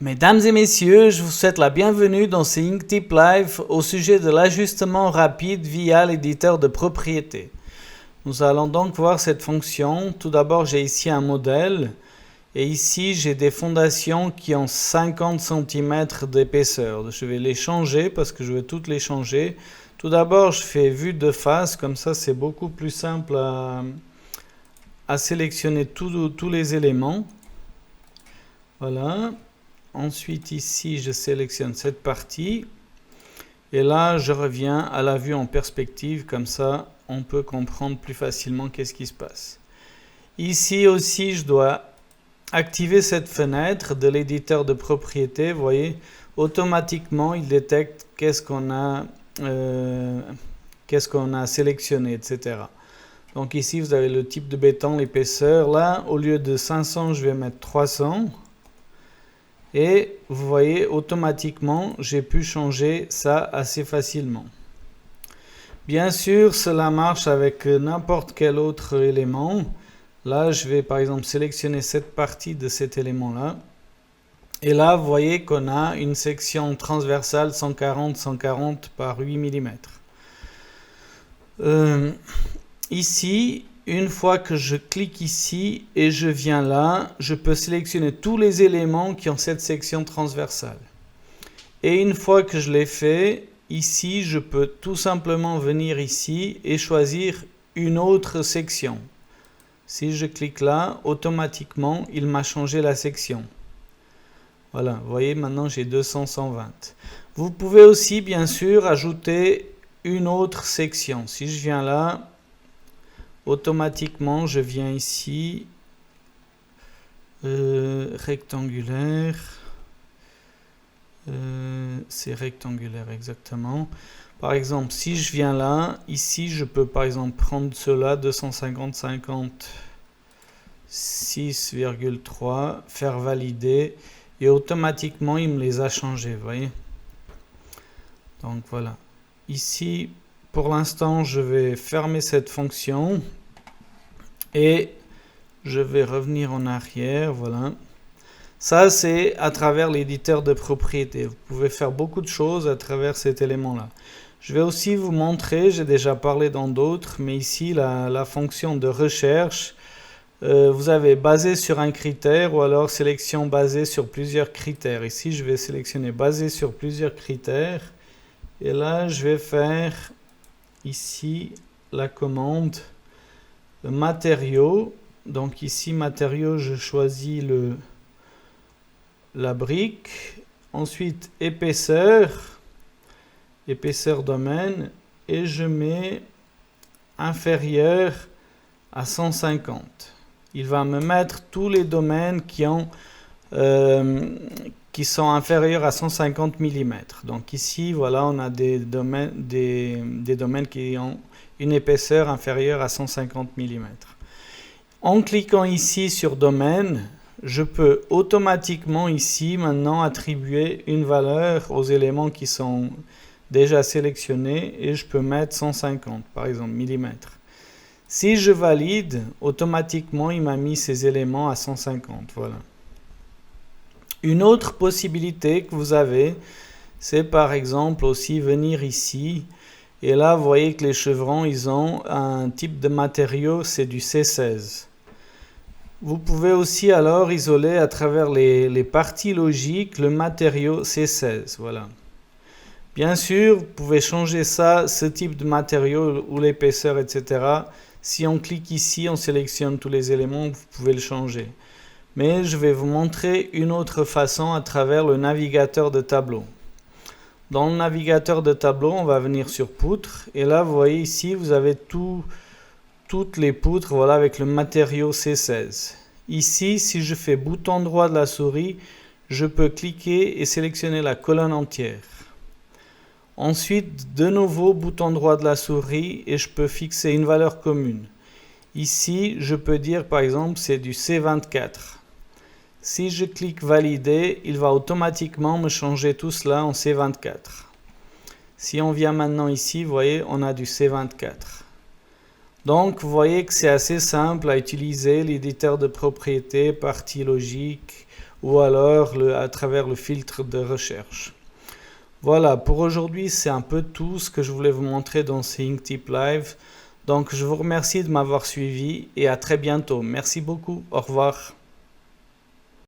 Mesdames et messieurs, je vous souhaite la bienvenue dans ce Inktip Live au sujet de l'ajustement rapide via l'éditeur de propriété. Nous allons donc voir cette fonction. Tout d'abord, j'ai ici un modèle et ici, j'ai des fondations qui ont 50 cm d'épaisseur. Je vais les changer parce que je vais toutes les changer. Tout d'abord, je fais vue de face, comme ça c'est beaucoup plus simple à sélectionner tous les éléments. Voilà. Ensuite, ici, je sélectionne cette partie. Et là, je reviens à la vue en perspective. Comme ça, on peut comprendre plus facilement qu'est-ce qui se passe. Ici aussi, je dois activer cette fenêtre de l'éditeur de propriété. Vous voyez, automatiquement, il détecte qu'est-ce qu'on a sélectionné, etc. Donc ici, vous avez le type de béton, l'épaisseur. Là, au lieu de 500, je vais mettre 300. Et vous voyez, automatiquement, j'ai pu changer ça assez facilement. Bien sûr, cela marche avec n'importe quel autre élément. Là, je vais par exemple sélectionner cette partie de cet élément-là. Et là, vous voyez qu'on a une section transversale 140-140 par 8 mm. Ici, une fois que je clique ici et je viens là, je peux sélectionner tous les éléments qui ont cette section transversale. Et une fois que je l'ai fait, ici, je peux tout simplement venir ici et choisir une autre section. Si je clique là, automatiquement, il m'a changé la section. Voilà, vous voyez, maintenant j'ai 200-120. Vous pouvez aussi, bien sûr, ajouter une autre section. Si je viens là, automatiquement, je viens ici, rectangulaire, c'est rectangulaire exactement. Par exemple, si je viens là, ici, je peux par exemple prendre cela, 250-50, 6,3, faire valider, et automatiquement, il me les a changés, vous voyez. Donc voilà. Ici, pour l'instant, je vais fermer cette fonction et je vais revenir en arrière, voilà. Ça, c'est à travers l'éditeur de propriété. Vous pouvez faire beaucoup de choses à travers cet élément-là. Je vais aussi vous montrer, j'ai déjà parlé dans d'autres, mais ici, la fonction de recherche, vous avez basé sur un critère ou alors sélection basée sur plusieurs critères. Ici, je vais sélectionner basé sur plusieurs critères. Et là, je vais faire ici la commande matériaux. Donc ici, matériaux, je choisis la brique. Ensuite, épaisseur domaine. Et je mets inférieur à 150. Il va me mettre tous les domaines qui sont inférieurs à 150 mm. Donc ici, voilà, on a des domaines qui ont une épaisseur inférieure à 150 mm. En cliquant ici sur domaine, je peux automatiquement ici maintenant attribuer une valeur aux éléments qui sont déjà sélectionnés et je peux mettre 150 par exemple millimètres. Si je valide, automatiquement il m'a mis ces éléments à 150. Voilà. Une autre possibilité que vous avez, c'est par exemple aussi venir ici. Et là, vous voyez que les chevrons, ils ont un type de matériau, c'est du C16. Vous pouvez aussi alors isoler à travers les parties logiques le matériau C16. Voilà. Bien sûr, vous pouvez changer ça, ce type de matériau ou l'épaisseur, etc. Si on clique ici, on sélectionne tous les éléments, vous pouvez le changer. Mais je vais vous montrer une autre façon à travers le navigateur de tableau. Dans le navigateur de tableau, on va venir sur poutres. Et là, vous voyez ici, vous avez toutes les poutres, voilà, avec le matériau C16. Ici, si je fais bouton droit de la souris, je peux cliquer et sélectionner la colonne entière. Ensuite, de nouveau, bouton droit de la souris et je peux fixer une valeur commune. Ici, je peux dire par exemple c'est du C24. Si je clique valider, il va automatiquement me changer tout cela en C24. Si on vient maintenant ici, vous voyez, on a du C24. Donc, vous voyez que c'est assez simple à utiliser l'éditeur de propriété, partie logique, ou alors à travers le filtre de recherche. Voilà, pour aujourd'hui, c'est un peu tout ce que je voulais vous montrer dans ce Inktip Live. Donc, je vous remercie de m'avoir suivi et à très bientôt. Merci beaucoup. Au revoir.